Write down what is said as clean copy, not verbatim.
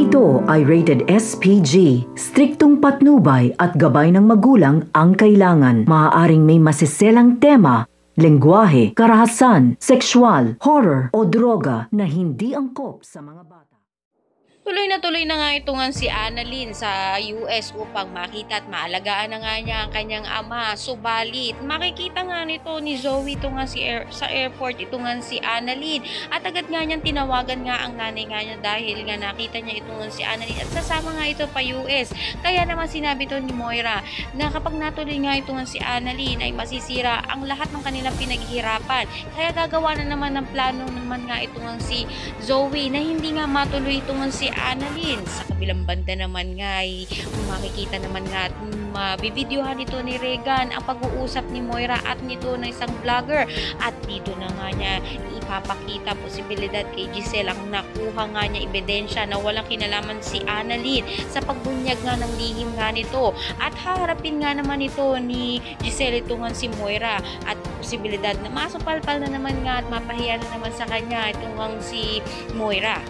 ito ay rated SPG. Striktong patnubay at gabay ng magulang ang kailangan. Maaaring may masiselang tema, lengguwahe, karahasan, sexual, horror o droga na hindi angkop sa mga bata. Tuloy na nga ito nga si Annalyn sa US upang makita at maalagaan na nga niya ang kanyang ama. Subalit, makikita nga nito ni Zoe ito nga sa airport, ito nga si Annalyn. At agad nga niyang tinawagan nga ang nanay nga niya dahil nga nakita niya ito nga si Annalyn at sasama nga ito pa US. Kaya naman sinabi to ni Moira na kapag natuloy nga ito nga si Annalyn ay masisira ang lahat ng kanilang pinaghihirapan. Kaya gagawa na naman ng plano naman nga ito nga si Zoe na hindi nga matuloy ito nga si Annalyn. Sa kabilang banda naman nga ay makikita naman nga at mabibidyohan ito ni Regan ang pag-uusap ni Moira at nito ng isang vlogger at dito na nga niya ipapakita posibilidad kay Giselle ang nakuha nga niya ebidensya na walang kinalaman si Annalyn sa pagbunyag nga ng lihim nga nito at haharapin nga naman ito ni Giselle ito nga si Moira at posibilidad na masupalpal na naman nga at mapahiya na naman sa kanya ito nga si Moira.